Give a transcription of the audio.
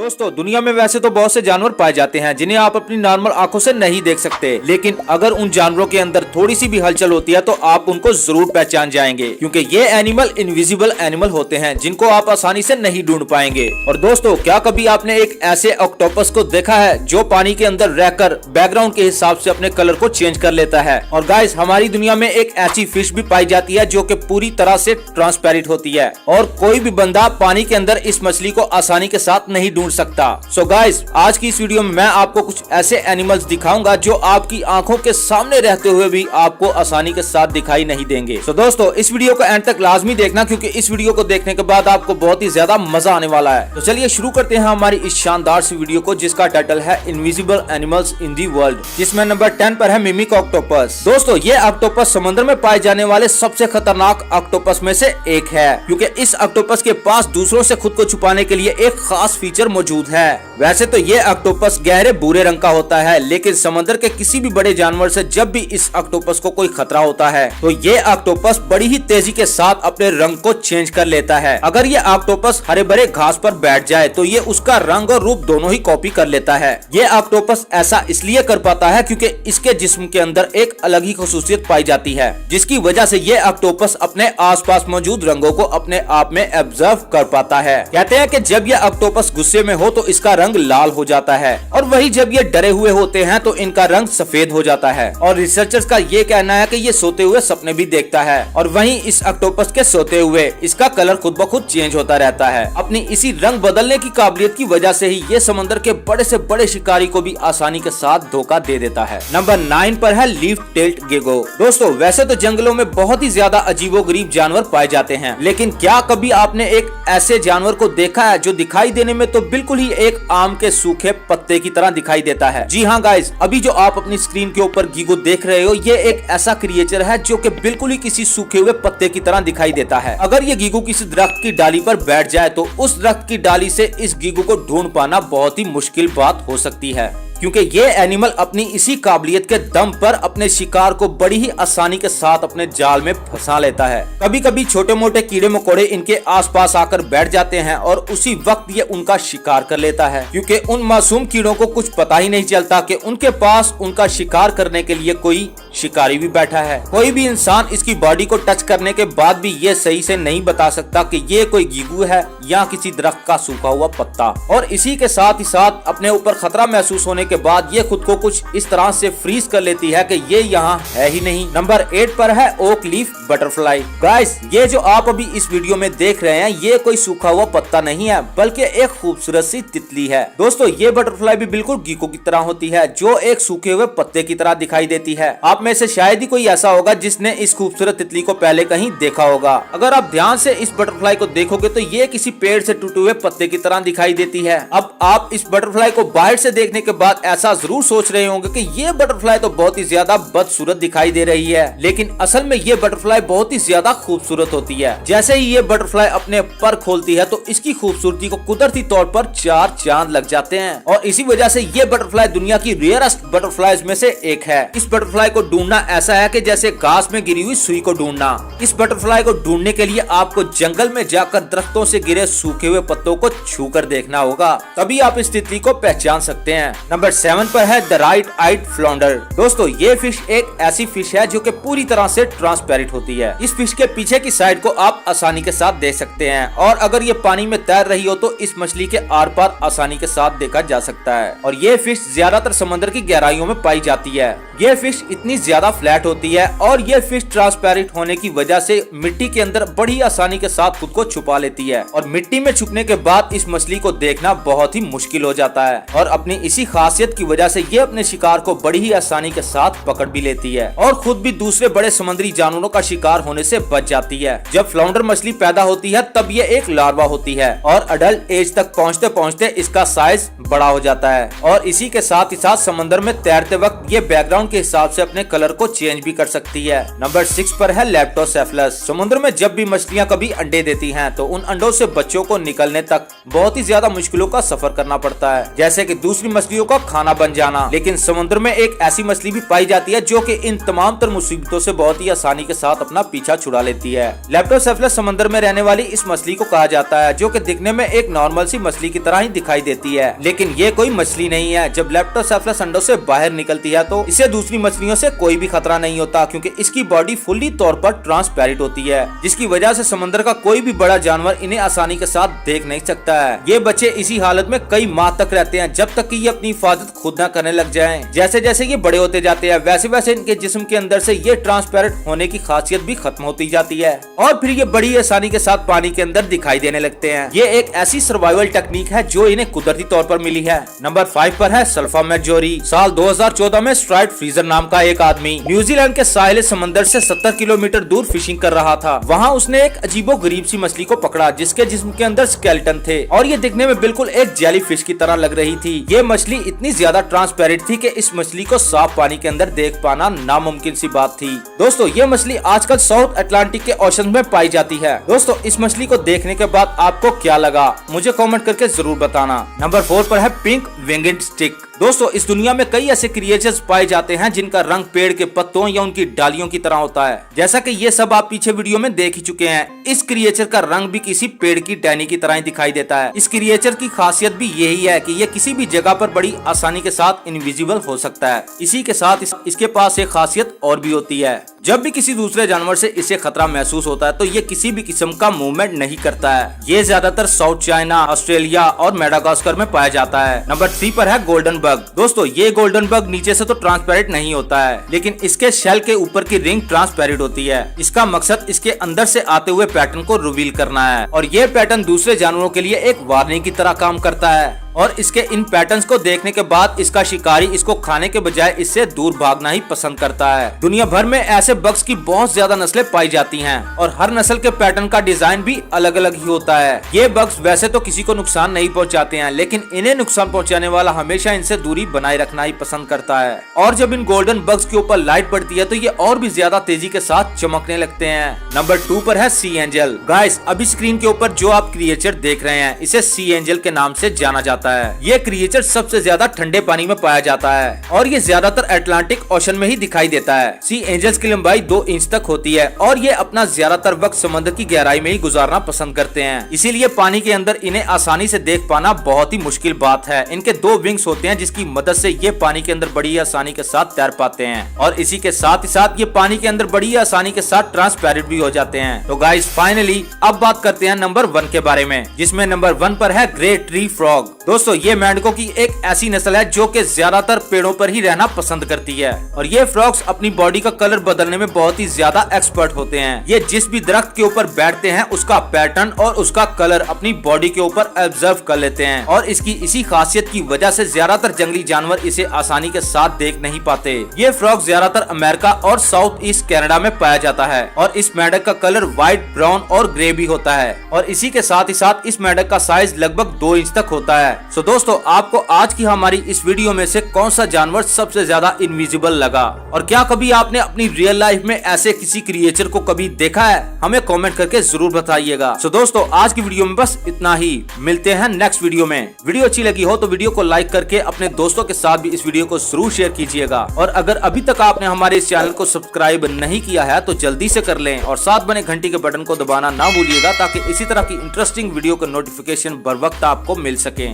दोस्तों दुनिया में वैसे तो बहुत से जानवर पाए जाते हैं जिन्हें आप अपनी नॉर्मल आंखों से नहीं देख सकते, लेकिन अगर उन जानवरों के अंदर थोड़ी सी भी हलचल होती है तो आप उनको जरूर पहचान जाएंगे, क्योंकि ये एनिमल इनविजिबल एनिमल होते हैं जिनको आप आसानी से नहीं ढूंढ पाएंगे। और दोस्तों क्या कभी आपने एक ऐसे ऑक्टोपस को देखा है जो पानी के अंदर रहकर बैकग्राउंड के हिसाब से अपने कलर को चेंज कर लेता है? और गाइस हमारी दुनिया में एक ऐसी फिश भी पाई जाती है जो कि पूरी तरह से ट्रांसपेरेंट होती है और कोई भी बंदा पानी के अंदर इस मछली को आसानी के साथ नहीं ढूंढ सकता। सो गाइस आज की इस वीडियो में मैं आपको कुछ ऐसे एनिमल्स दिखाऊंगा जो आपकी आंखों के सामने रहते हुए भी आपको आसानी के साथ दिखाई नहीं देंगे। सो दोस्तों इस वीडियो को एंड तक लाजमी देखना, क्योंकि इस वीडियो को देखने के बाद आपको बहुत ही ज्यादा मजा आने वाला है। तो चलिए शुरू करते हैं हमारी इस शानदार सी वीडियो को, जिसका टाइटल है invisible animals in the world, जिसमें नंबर 10 पर है मिमिक ऑक्टोपस। दोस्तों ये ऑक्टोपस समुद्र में पाए जाने वाले सबसे खतरनाक ऑक्टोपस में से एक है, क्योंकि इस ऑक्टोपस के पास दूसरों से खुद को छुपाने के लिए एक खास फीचर मौजूद है। वैसे तो ये ऑक्टोपस गहरे भूरे रंग का होता है, लेकिन समुद्र के किसी भी बड़े जानवर से जब भी इस ऑक्टोपस को कोई खतरा होता है तो ये ऑक्टोपस बड़ी ही तेजी के साथ अपने रंग को चेंज कर लेता है। अगर ये ऑक्टोपस हरे भरे घास पर बैठ जाए तो ये उसका रंग और रूप दोनों ही कॉपी कर लेता है। ये ऑक्टोपस ऐसा इसलिए कर पाता है क्योंकि इसके जिस्म के अंदर एक अलग ही खसूसियत पाई जाती है, जिसकी वजह से ये ऑक्टोपस अपने आसपास मौजूद रंगों को अपने आप में ऑब्जर्व कर पाता है। कहते हैं कि जब ये ऑक्टोपस गुस्से में हो तो इसका रंग लाल हो जाता है, और वही जब ये डरे हुए होते हैं तो इनका रंग सफेद हो जाता है। और रिसर्चर्स का ये कहना है कि ये सोते हुए सपने भी देखता है, और वहीं इस ऑक्टोपस के सोते हुए इसका कलर खुद ब खुद चेंज होता रहता है। अपनी इसी रंग बदलने की काबिलियत की वजह से ही ये समंदर के बड़े से बड़े शिकारी को भी आसानी के साथ धोखा दे देता है। नंबर 9 पर है लीफ टेल्ड गेगो। दोस्तों वैसे तो जंगलों में बहुत ही ज्यादा अजीबोगरीब जानवर पाए जाते हैं, लेकिन क्या कभी आपने एक ऐसे जानवर को देखा है जो दिखाई देने में तो बिल्कुल ही एक आम के सूखे पत्ते की तरह दिखाई देता है? जी हाँ गाइस, अभी जो आप अपनी स्क्रीन के ऊपर गीगो देख रहे हो ये एक ऐसा क्रिएचर है जो कि बिल्कुल ही किसी सूखे हुए पत्ते की तरह दिखाई देता है। अगर ये गीगो किसी दरख्त की डाली पर बैठ जाए तो उस दरख्त की डाली से इस गीगो को ढूंढ पाना बहुत ही मुश्किल बात हो सकती है, क्योंकि ये एनिमल अपनी इसी काबिलियत के दम पर अपने शिकार को बड़ी ही आसानी के साथ अपने जाल में फंसा लेता है। कभी कभी छोटे मोटे कीड़े मकोड़े इनके आसपास आकर बैठ जाते हैं और उसी वक्त ये उनका शिकार कर लेता है, क्योंकि उन मासूम कीड़ों को कुछ पता ही नहीं चलता कि उनके पास उनका शिकार करने के लिए कोई शिकारी भी बैठा है। कोई भी इंसान इसकी बॉडी को टच करने के बाद भी ये सही से नहीं बता सकता कि ये कोई गीगू है या किसी दरख्त का सूखा हुआ पत्ता। और इसी के साथ ही साथ अपने ऊपर खतरा महसूस होने के बाद ये खुद को कुछ इस तरह से फ्रीज कर लेती है कि ये यहाँ है ही नहीं। नंबर 8 पर है ओक लीफ बटरफ्लाई। गाइस ये जो आप अभी इस वीडियो में देख रहे हैं ये कोई सूखा हुआ पत्ता नहीं है, बल्कि एक खूबसूरत सी तितली है। दोस्तों ये बटरफ्लाई भी बिल्कुल गीको की तरह होती है, जो एक सूखे हुए पत्ते की तरह दिखाई देती है। आप में से शायद ही कोई ऐसा होगा जिसने इस खूबसूरत तितली को पहले कहीं देखा होगा। अगर आप ध्यान से इस बटरफ्लाई को देखोगे तो ये किसी पेड़ से टूटे हुए पत्ते की तरह दिखाई देती है। अब आप इस बटरफ्लाई को बाहर से देखने के बाद ऐसा जरूर सोच रहे होंगे कि ये बटरफ्लाई तो बहुत ही ज्यादा बदसूरत दिखाई दे रही है, लेकिन असल में ये बटरफ्लाई बहुत ही ज्यादा खूबसूरत होती है। जैसे ही ये बटरफ्लाई अपने पर खोलती है तो इसकी खूबसूरती को कुदरती तौर पर 4 चांद लग जाते हैं, और इसी वजह से ये बटरफ्लाई दुनिया की रेयरेस्ट बटरफ्लाईज में से एक है। इस बटरफ्लाई को ढूंढना ऐसा है कि जैसे घास में गिरी हुई सुई को ढूंढना। इस बटरफ्लाई को ढूंढने के लिए आपको जंगल में जाकर दरख्तों से गिरे सूखे हुए पत्तों को छू कर देखना होगा, तभी आप इस तितली को पहचान सकते हैं। नंबर 7 पर है द राइट आइड फ्लाउंडर। दोस्तों ये फिश एक ऐसी फिश है जो कि पूरी तरह से ट्रांसपेरेंट होती है। इस फिश के पीछे की साइड को आप आसानी के साथ देख सकते हैं, और अगर ये पानी में तैर रही हो तो इस मछली के आर पार आसानी के साथ देखा जा सकता है। और ये फिश ज्यादातर समंदर की गहराइयों में पाई जाती है। ये फिश इतनी ज्यादा फ्लैट होती है और ये फिश ट्रांसपेरेंट होने की वजह से मिट्टी के अंदर बड़ी आसानी के साथ खुद को छुपा लेती है, और मिट्टी में छुपने के बाद इस मछली को देखना बहुत ही मुश्किल हो जाता है। और अपनी इसी खासियत की वजह से ये अपने शिकार को बड़ी ही आसानी के साथ पकड़ भी लेती है, और खुद भी दूसरे बड़े समुद्री जानवरों का शिकार होने से बच जाती है। जब फ्लाउंडर मछली पैदा होती है तब ये एक लार्वा होती है, और अडल्ट एज तक पहुँचते पहुँचते इसका साइज बड़ा हो जाता है। और इसी के साथ ही साथ समंदर में तैरते वक्त ये बैकग्राउंड के हिसाब से अपने कलर को चेंज भी कर सकती है। नंबर 6 पर है लेप्टोसेफलस। समुद्र में जब भी मछलियां कभी अंडे देती हैं तो उन अंडों से बच्चों को निकलने तक बहुत ही ज्यादा मुश्किलों का सफर करना पड़ता है, जैसे कि दूसरी मछलियों का खाना बन जाना। लेकिन समुद्र में एक ऐसी मछली भी पाई जाती है जो कि इन तमाम तर मुसीबतों से बहुत ही आसानी के साथ अपना पीछा छुड़ा लेती है। लेप्टोसेफलस समुद्र में रहने वाली इस मछली को कहा जाता है, जो कि दिखने में एक नॉर्मल सी मछली की तरह ही दिखाई देती है, लेकिन ये कोई मछली नहीं है। जब लेप्टोसेफलस अंडों से बाहर निकलती है तो इसे दूसरी मछलियों से कोई भी खतरा नहीं होता, क्योंकि इसकी बॉडी फुल्ली तौर पर ट्रांसपेरेंट होती है, जिसकी वजह से समुद्र का कोई भी बड़ा जानवर इन्हें आसानी के साथ देख नहीं सकता है। ये बच्चे इसी हालत में कई माह तक रहते हैं, जब तक कि ये अपनी हिफाजत खुद न करने लग जाएं। जैसे जैसे ये बड़े होते जाते हैं वैसे वैसे इनके जिस्म के अंदर से ये ट्रांसपेरेंट होने की खासियत भी खत्म होती जाती है और फिर ये बड़ी आसानी के साथ पानी के अंदर दिखाई देने लगते हैं। ये एक ऐसी सर्वाइवल टेक्निक है जो इन्हें कुदरती तौर पर मिली है। नंबर 5 पर है सल्फा मैजोरी। साल 2014 में स्ट्राइट फ्रीजर नाम का एक आदमी न्यूजीलैंड के साहिल समंदर से 70 किलोमीटर दूर फिशिंग कर रहा था। वहाँ उसने एक अजीबो गरीब सी मछली को पकड़ा जिसके जिस्म के अंदर स्केलेटन थे और ये दिखने में बिल्कुल एक जेली फिश की तरह लग रही थी। ये मछली इतनी ज्यादा ट्रांसपेरेंट थी कि इस मछली को साफ पानी के अंदर देख पाना नामुमकिन सी बात थी। दोस्तों ये मछली आजकल साउथ अटलांटिक के ओशन में पाई जाती है। दोस्तों इस मछली को देखने के बाद आपको क्या लगा मुझे कमेंट करके जरूर बताना। नंबर 4 पर है पिंक विंग्ड स्टिक। दोस्तों इस दुनिया में कई ऐसे क्रिएचर्स पाए जाते हैं जिनका रंग पेड़ के पत्तों या उनकी डालियों की तरह होता है, जैसा कि ये सब आप पीछे वीडियो में देख ही चुके हैं। इस क्रिएचर का रंग भी किसी पेड़ की टहनी की तरह ही दिखाई देता है। इस क्रिएचर की खासियत भी यही है कि ये किसी भी जगह पर बड़ी आसानी के साथ इनविजिबल हो सकता है। इसी के साथ इसके पास एक खासियत और भी होती है, जब भी किसी दूसरे जानवर से इसे खतरा महसूस होता है तो ये किसी भी किस्म का मूवमेंट नहीं करता है। ये ज्यादातर साउथ चाइना, ऑस्ट्रेलिया और मेडागास्कर में पाया जाता है। नंबर 3 पर है गोल्डन बग। दोस्तों ये गोल्डन बग नीचे से तो ट्रांसपेरेंट नहीं होता है, लेकिन इसके शेल के ऊपर की रिंग ट्रांसपेरेंट होती है। इसका मकसद इसके अंदर से आते हुए पैटर्न को रिवील करना है और ये पैटर्न दूसरे जानवरों के लिए एक वार्निंग की तरह काम करता है और इसके इन पैटर्न्स को देखने के बाद इसका शिकारी इसको खाने के बजाय इससे दूर भागना ही पसंद करता है। दुनिया भर में ऐसे बग्स की बहुत ज्यादा नस्लें पाई जाती हैं और हर नस्ल के पैटर्न का डिजाइन भी अलग अलग ही होता है। ये बग्स वैसे तो किसी को नुकसान नहीं पहुंचाते हैं, लेकिन इन्हें नुकसान पहुंचाने वाला हमेशा इनसे दूरी बनाए रखना ही पसंद करता है और जब इन गोल्डन बग्स के ऊपर लाइट पड़ती है तो ये और भी ज्यादा तेजी के साथ चमकने लगते हैं। नंबर 2 पर है सी एंजल। गाइस अभी स्क्रीन के ऊपर जो आप क्रिएचर देख रहे हैं इसे सी एंजल के नाम से जाना जाता है। ये क्रिएचर सबसे ज्यादा ठंडे पानी में पाया जाता है और ये ज्यादातर अटलांटिक ओशन में ही दिखाई देता है। सी एंजल्स की लंबाई 2 इंच तक होती है और ये अपना ज्यादातर वक्त समुद्र की गहराई में ही गुजारना पसंद करते हैं, इसीलिए पानी के अंदर इन्हें आसानी से देख पाना बहुत ही मुश्किल बात है। इनके 2 विंग्स होते हैं जिसकी मदद से ये पानी के अंदर बड़ी आसानी के साथ तैर पाते हैं और इसी के साथ ही साथ ये पानी के अंदर बड़ी आसानी के साथ ट्रांसपेरेंट भी हो जाते हैं। तो गाइस फाइनली अब बात करते हैं नंबर 1 के बारे में, जिसमें नंबर 1 पर है ग्रेट ट्री फ्रॉग। दोस्तों ये मेंढकों की एक ऐसी नस्ल है जो कि ज्यादातर पेड़ों पर ही रहना पसंद करती है और ये फ्रॉग्स अपनी बॉडी का कलर बदलने में बहुत ही ज्यादा एक्सपर्ट होते हैं। ये जिस भी दरख्त के ऊपर बैठते हैं उसका पैटर्न और उसका कलर अपनी बॉडी के ऊपर ऑब्जर्व कर लेते हैं और इसकी इसी खासियत की वजह से ज्यादातर जंगली जानवर इसे आसानी के साथ देख नहीं पाते। ये फ्रॉग ज्यादातर अमेरिका और साउथ ईस्ट कनाडा में पाया जाता है और इस मेंढक का कलर व्हाइट, ब्राउन और ग्रे भी होता है और इसी के साथ ही साथ इस मेंढक का साइज लगभग 2 इंच तक होता है। सो दोस्तों आपको आज की हमारी इस वीडियो में से कौन सा जानवर सबसे ज्यादा इनविजिबल लगा और क्या कभी आपने अपनी रियल लाइफ में ऐसे किसी क्रिएचर को कभी देखा है? हमें कमेंट करके जरूर बताइएगा। सो दोस्तों आज की वीडियो में बस इतना ही, मिलते हैं नेक्स्ट वीडियो में। वीडियो अच्छी लगी हो तो वीडियो को लाइक करके अपने दोस्तों के साथ भी इस वीडियो को जरूर शेयर कीजिएगा और अगर अभी तक आपने हमारे इस चैनल को सब्सक्राइब नहीं किया है तो जल्दी से कर लें और साथ बने घंटी के बटन को दबाना ना भूलिएगा ताकि इसी तरह की इंटरेस्टिंग वीडियो का नोटिफिकेशन बर वक्त आपको मिल सके।